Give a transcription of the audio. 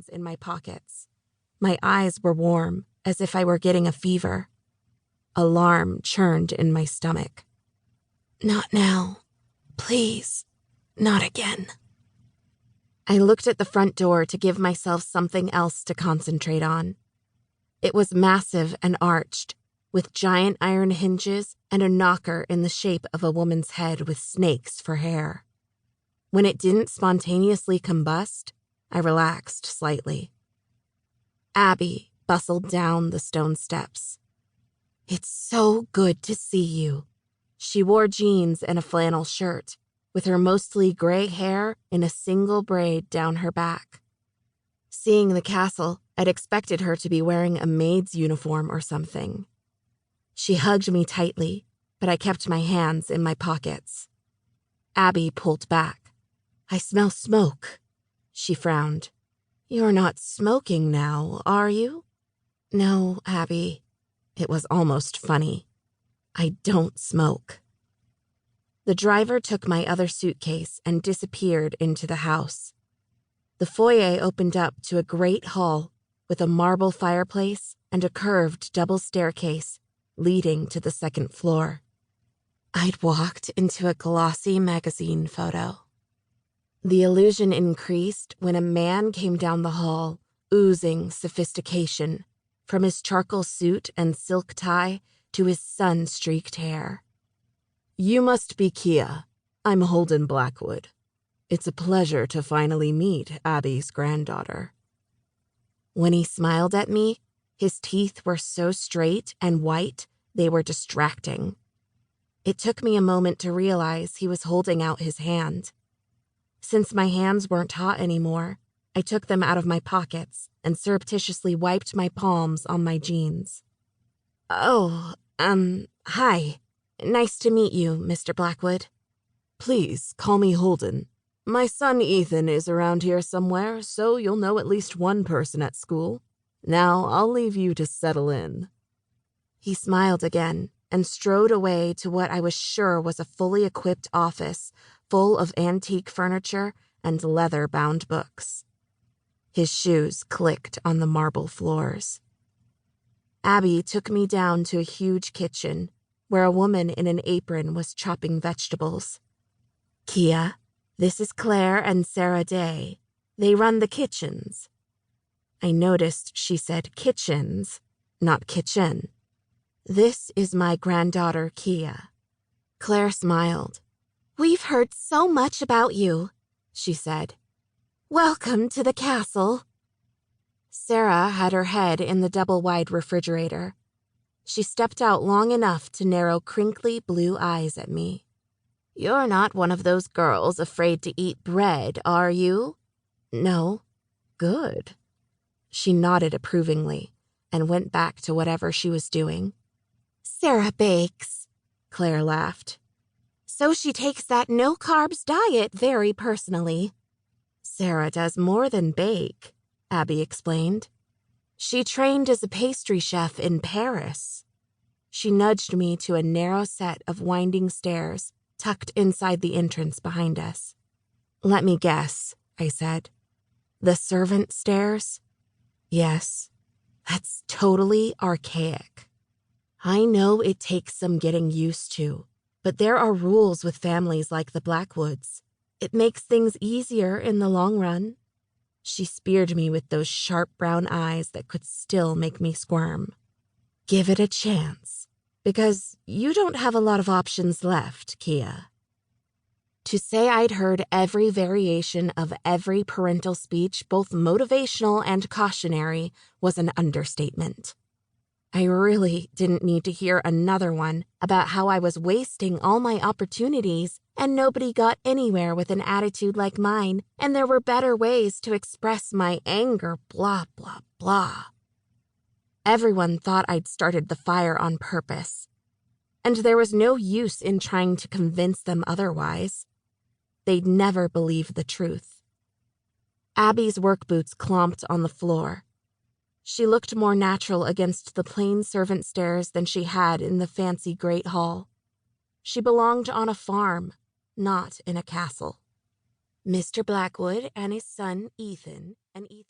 hands in my pockets. My eyes were warm, as if I were getting a fever. Alarm churned in my stomach. Not now. Please. Not again. I looked at the front door to give myself something else to concentrate on. It was massive and arched, with giant iron hinges and a knocker in the shape of a woman's head with snakes for hair. When it didn't spontaneously combust, I relaxed slightly. Abby bustled down the stone steps. It's so good to see you. She wore jeans and a flannel shirt, with her mostly gray hair in a single braid down her back. Seeing the castle, I'd expected her to be wearing a maid's uniform or something. She hugged me tightly, but I kept my hands in my pockets. Abby pulled back. I smell smoke. She frowned. You're not smoking now, are you? No, Abby. It was almost funny. I don't smoke. The driver took my other suitcase and disappeared into the house. The foyer opened up to a great hall with a marble fireplace and a curved double staircase leading to the second floor. I'd walked into a glossy magazine photo. The illusion increased when a man came down the hall, oozing sophistication, from his charcoal suit and silk tie to his sun-streaked hair. You must be Kia. I'm Holden Blackwood. It's a pleasure to finally meet Abby's granddaughter. When he smiled at me, his teeth were so straight and white they were distracting. It took me a moment to realize he was holding out his hand. Since my hands weren't hot anymore, I took them out of my pockets and surreptitiously wiped my palms on my jeans. Oh, hi. Nice to meet you, Mr. Blackwood. Please, call me Holden. My son Ethan is around here somewhere, so you'll know at least one person at school. Now I'll leave you to settle in. He smiled again and strode away to what I was sure was a fully equipped office full of antique furniture and leather-bound books. His shoes clicked on the marble floors. Abby took me down to a huge kitchen where a woman in an apron was chopping vegetables. Kia, this is Claire and Sarah Day. They run the kitchens. I noticed she said kitchens, not kitchen. This is my granddaughter, Kia. Claire smiled. We've heard so much about you, she said. Welcome to the castle. Sarah had her head in the double-wide refrigerator. She stepped out long enough to narrow crinkly blue eyes at me. You're not one of those girls afraid to eat bread, are you? No. Good. She nodded approvingly and went back to whatever she was doing. Sarah bakes, Claire laughed. So she takes that no-carbs diet very personally. Sarah does more than bake, Abby explained. She trained as a pastry chef in Paris. She nudged me to a narrow set of winding stairs tucked inside the entrance behind us. Let me guess, I said. The servant stairs? Yes. That's totally archaic. I know it takes some getting used to, but there are rules with families like the Blackwoods. It makes things easier in the long run. She speared me with those sharp brown eyes that could still make me squirm. Give it a chance, because you don't have a lot of options left, Kia. To say I'd heard every variation of every parental speech, both motivational and cautionary, was an understatement. I really didn't need to hear another one about how I was wasting all my opportunities and nobody got anywhere with an attitude like mine, and there were better ways to express my anger, blah, blah, blah. Everyone thought I'd started the fire on purpose, and there was no use in trying to convince them otherwise. They'd never believe the truth. Abby's work boots clomped on the floor. She looked more natural against the plain servant stairs than she had in the fancy great hall. She belonged on a farm, not in a castle. Mr. Blackwood and his son Ethan, and Ethan...